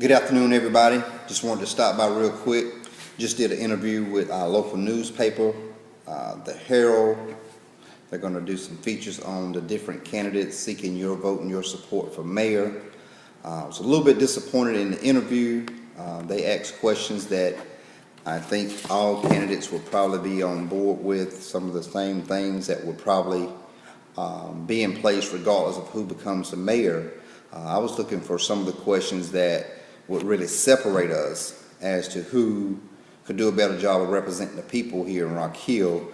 Good afternoon, everybody. Just wanted to stop by real quick. Just did an interview with our local newspaper, the Herald. They're going to do some features on the different candidates seeking your vote and your support for mayor. I was a little bit disappointed in the interview. They asked questions that I think all candidates will probably be on board with, some of the same things that would probably be in place regardless of who becomes the mayor. I was looking for some of the questions that would really separate us as to who could do a better job of representing the people here in Rock Hill.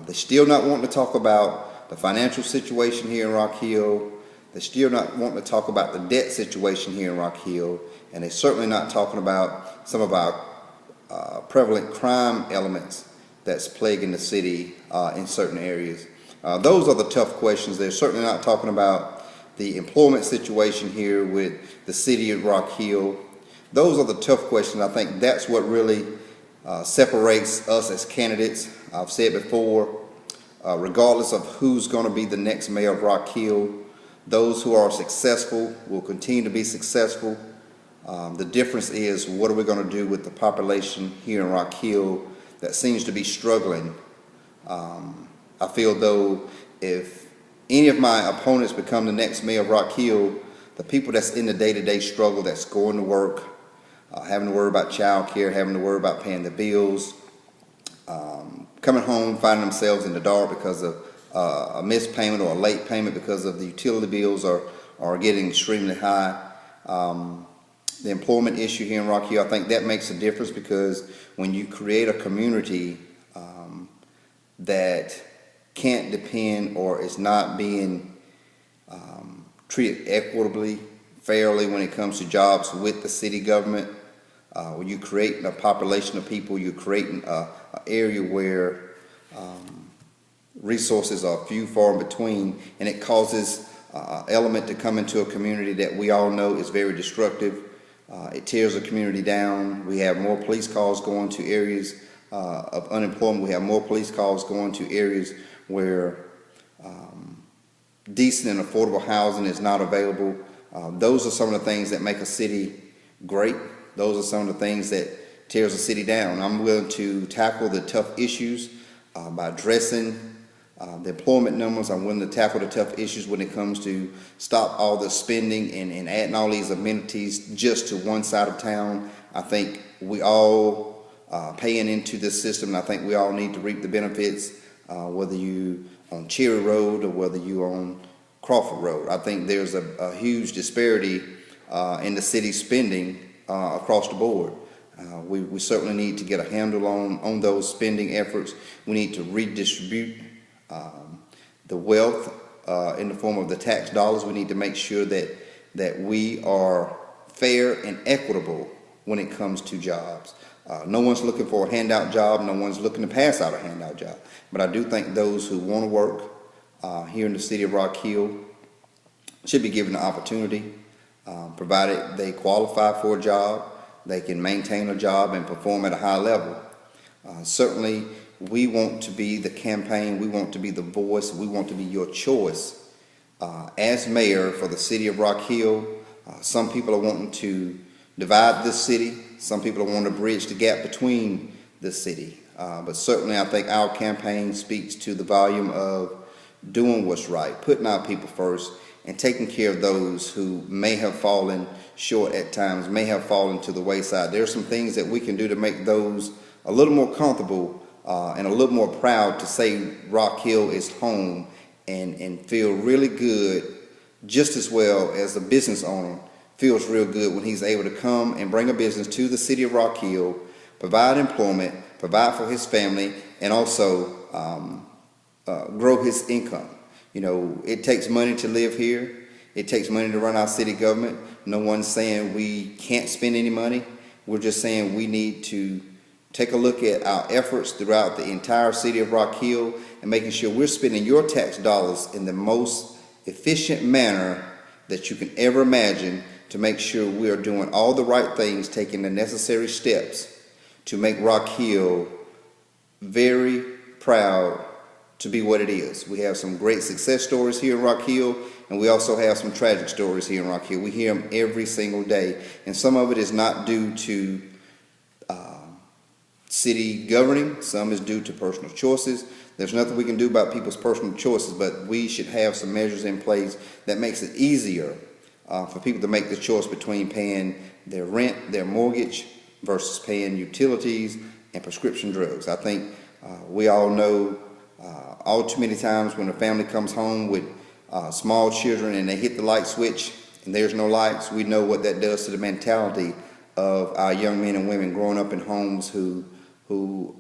They're still not wanting to talk about the financial situation here in Rock Hill. They're still not wanting to talk about the debt situation here in Rock Hill. And they're certainly not talking about some of our prevalent crime elements that's plaguing the city in certain areas. Those are the tough questions. They're certainly not talking about the employment situation here with the city of Rock Hill. Those are the tough questions. I think that's what really separates us as candidates. I've said before, regardless of who's going to be the next mayor of Rock Hill, those who are successful will continue to be successful. The difference is, what are we going to do with the population here in Rock Hill that seems to be struggling? I feel though if any of my opponents become the next mayor of Rock Hill, the people that's in the day-to-day struggle, that's going to work, having to worry about child care, having to worry about paying the bills, coming home, finding themselves in the dark because of a missed payment or a late payment because of the utility bills are getting extremely high. The employment issue here in Rock Hill, I think that makes a difference, because when you create a community that can't depend or is not being treated equitably, fairly when it comes to jobs with the city government, when you create a population of people, you're creating an area where resources are few, far in between, and it causes an element to come into a community that we all know is very destructive. It tears a community down. We have more police calls going to areas of unemployment. We have more police calls going to areas where decent and affordable housing is not available. Those are some of the things that make a city great. Those are some of the things that tears a city down. I'm willing to tackle the tough issues by addressing the employment numbers. I'm willing to tackle the tough issues when it comes to stop all the spending and adding all these amenities just to one side of town. I think we all paying into this system, and I think we all need to reap the benefits, whether you on Cherry Road or whether you on Crawford Road. I think there's a huge disparity in the city spending across the board. We certainly need to get a handle on those spending efforts. We need to redistribute the wealth in the form of the tax dollars. We need to make sure that we are fair and equitable when it comes to jobs. No one's looking for a handout job. No one's looking to pass out a handout job. But I do think those who want to work here in the city of Rock Hill should be given the opportunity, provided they qualify for a job, they can maintain a job and perform at a high level. Certainly, we want to be the campaign, we want to be the voice, we want to be your choice. As mayor for the city of Rock Hill, some people are wanting to divide this city, some people are wanting to bridge the gap between the city. But certainly I think our campaign speaks to the volume of doing what's right, putting our people first, and taking care of those who may have fallen short at times, may have fallen to the wayside. There are some things that we can do to make those a little more comfortable and a little more proud to say Rock Hill is home, and feel really good, just as well as a business owner feels real good when he's able to come and bring a business to the city of Rock Hill, provide employment, provide for his family, and also grow his income. You know, it takes money to live here. It takes money to run our city government. No one's saying we can't spend any money. We're just saying we need to take a look at our efforts throughout the entire city of Rock Hill and making sure we're spending your tax dollars in the most efficient manner that you can ever imagine, to make sure we are doing all the right things, taking the necessary steps to make Rock Hill very proud to be what it is. We have some great success stories here in Rock Hill, and we also have some tragic stories here in Rock Hill. We hear them every single day, and some of it is not due to city governing. Some is due to personal choices. There's nothing we can do about people's personal choices, but we should have some measures in place that makes it easier for people to make the choice between paying their rent, their mortgage, versus paying utilities and prescription drugs. I think we all know all too many times when a family comes home with small children and they hit the light switch and there's no lights, we know what that does to the mentality of our young men and women growing up in homes who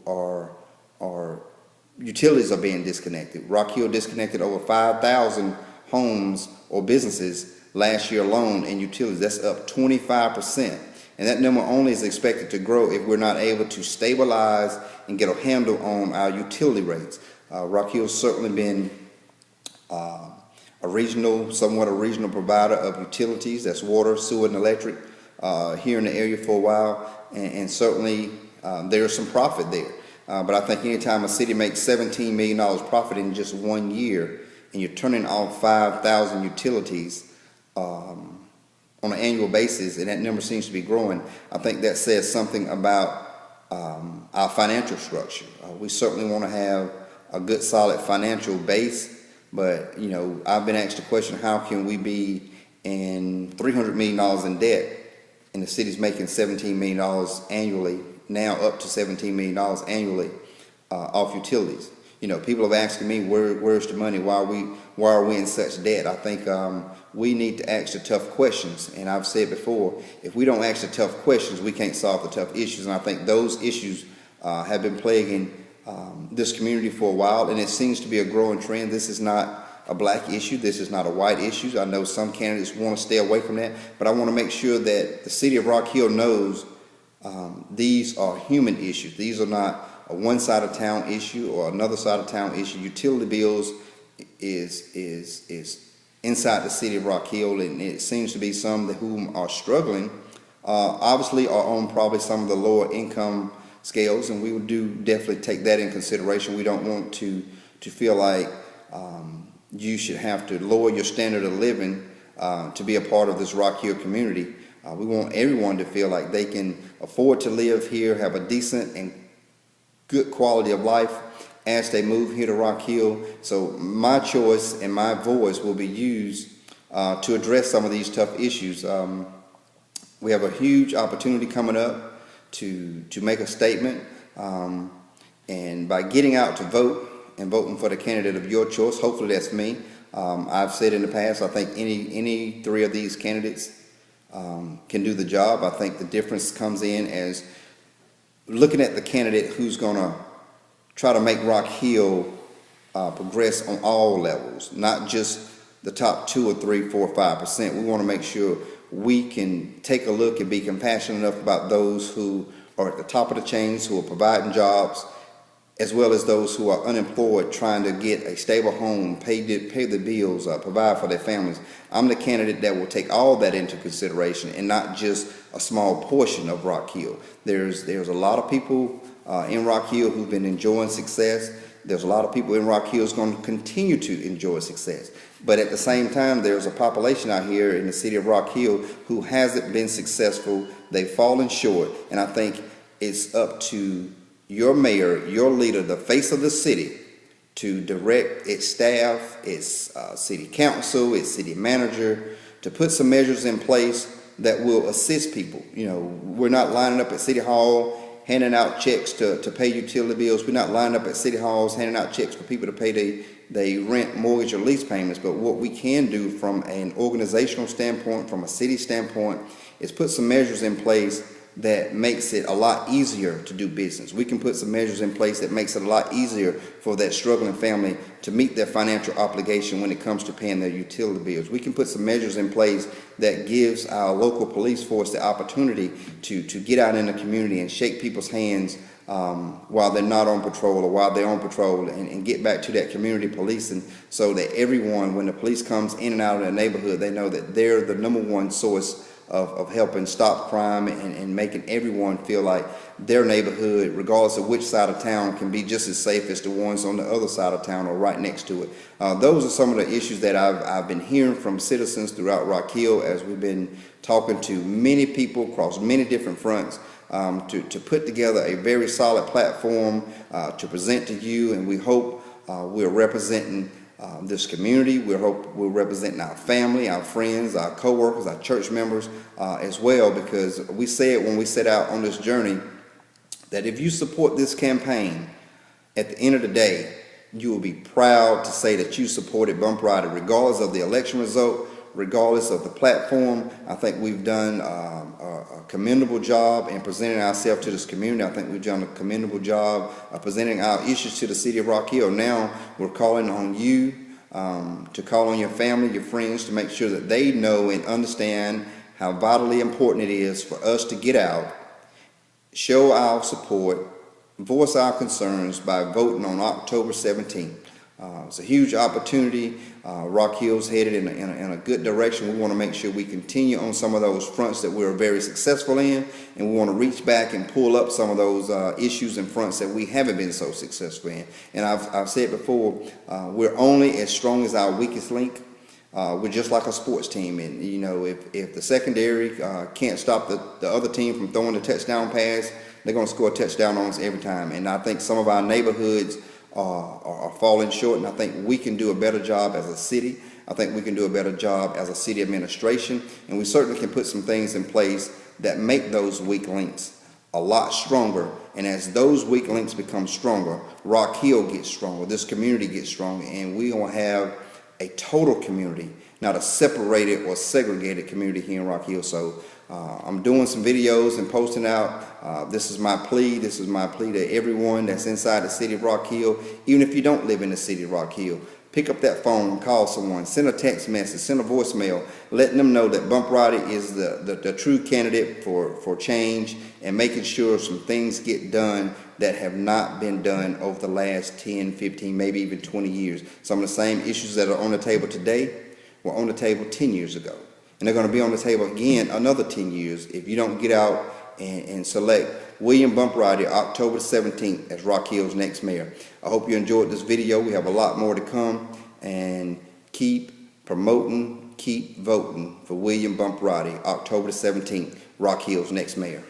are utilities are being disconnected. Rock Hill disconnected over 5,000 homes or businesses last year alone in utilities. That's up 25%. And that number only is expected to grow if we're not able to stabilize and get a handle on our utility rates. Rock Hill's certainly been somewhat a regional provider of utilities. That's water, sewer, and electric here in the area for a while. And certainly there's some profit there. But I think anytime a city makes $17 million profit in just 1 year, and you're turning off 5,000 utilities on an annual basis, and that number seems to be growing, I think that says something about our financial structure. We certainly want to have a good, solid financial base, but I've been asked the question: how can we be in $300 million in debt, and the city's making $17 million annually? Now up to $17 million annually off utilities. People have asked me, where's the money? Why are we in such debt? I think we need to ask the tough questions. And I've said before, if we don't ask the tough questions, we can't solve the tough issues. And I think those issues have been plaguing this community for a while, and it seems to be a growing trend. This is not a black issue. This is not a white issue. I know some candidates want to stay away from that, but I want to make sure that the city of Rock Hill knows these are human issues. These are not a one side of town issue or another side of town issue. Utility bills is inside the city of Rock Hill, and it seems to be some whom are struggling. Obviously, are on probably some of the lower income scales, and we would definitely take that in consideration. We don't want to feel like you should have to lower your standard of living to be a part of this Rock Hill community. We want everyone to feel like they can afford to live here, have a decent and good quality of life as they move here to Rock Hill. So my choice and my voice will be used to address some of these tough issues. We have a huge opportunity coming up to make a statement, and by getting out to vote and voting for the candidate of your choice, hopefully that's me. I've said in the past, I think any three of these candidates can do the job. I think the difference comes in as looking at the candidate who's going to try to make Rock Hill progress on all levels, not just the top 2 or 3, 4, 5%. We want to make sure we can take a look and be compassionate enough about those who are at the top of the chains, who are providing jobs, as well as those who are unemployed, trying to get a stable home, pay the bills, provide for their families. I'm the candidate that will take all that into consideration and not just a small portion of Rock Hill. There's a lot of people in Rock Hill who've been enjoying success. There's a lot of people in Rock Hill who's going to continue to enjoy success. But at the same time, there's a population out here in the city of Rock Hill who hasn't been successful. They've fallen short, and I think it's up to your mayor, your leader, the face of the city, to direct its staff, its city council, its city manager, to put some measures in place that will assist people. We're not lining up at City Hall handing out checks to pay utility bills. We're not lining up at City Halls handing out checks for people to pay their rent, mortgage, or lease payments. But what we can do from an organizational standpoint, from a city standpoint, is put some measures in place that makes it a lot easier to do business. We can put some measures in place that makes it a lot easier for that struggling family to meet their financial obligation when it comes to paying their utility bills. We can put some measures in place that gives our local police force the opportunity to get out in the community and shake people's hands while they're not on patrol or while they're on patrol, and get back to that community policing, so that everyone, when the police comes in and out of their neighborhood, they know that they're the number one source of helping stop crime and making everyone feel like their neighborhood, regardless of which side of town, can be just as safe as the ones on the other side of town or right next to it. Those are some of the issues that I've been hearing from citizens throughout Rock Hill as we've been talking to many people across many different fronts to put together a very solid platform to present to you, and we hope we're representing this community. We hope we're representing our family, our friends, our co-workers, our church members as well, because we said when we set out on this journey that if you support this campaign, at the end of the day, you will be proud to say that you supported Bump Roddey, regardless of the election result, regardless of the platform. I think we've done a commendable job in presenting ourselves to this community. I think we've done a commendable job of presenting our issues to the city of Rock Hill. Now we're calling on you to call on your family, your friends, to make sure that they know and understand how vitally important it is for us to get out, show our support, voice our concerns by voting on October 17th. It's a huge opportunity. Rock Hill's headed in a good direction. We want to make sure we continue on some of those fronts that we're very successful in, and we want to reach back and pull up some of those issues and fronts that we haven't been so successful in. And I've said before, we're only as strong as our weakest link. We're just like a sports team, and you know, if the secondary can't stop the other team from throwing the touchdown pass, they're going to score a touchdown on us every time. And I think some of our neighborhoods are falling short, and I think we can do a better job as a city. I think we can do a better job as a city administration, and we certainly can put some things in place that make those weak links a lot stronger. And as those weak links become stronger, Rock Hill gets stronger, this community gets stronger, and we're going to have a total community, not a separated or segregated community here in Rock Hill. So I'm doing some videos and posting out. This is my plea. This is my plea to everyone that's inside the city of Rock Hill. Even if you don't live in the city of Rock Hill, pick up that phone, call someone, send a text message, send a voicemail, letting them know that Bump Roddey is the true candidate for change and making sure some things get done that have not been done over the last 10, 15, maybe even 20 years. Some of the same issues that are on the table today were on the table 10 years ago. And they're going to be on the table again another 10 years if you don't get out and select William Bump Roddey October 17th as Rock Hill's next mayor. I hope you enjoyed this video. We have a lot more to come, and keep promoting, keep voting for William Bump Roddey October 17th, Rock Hill's next mayor.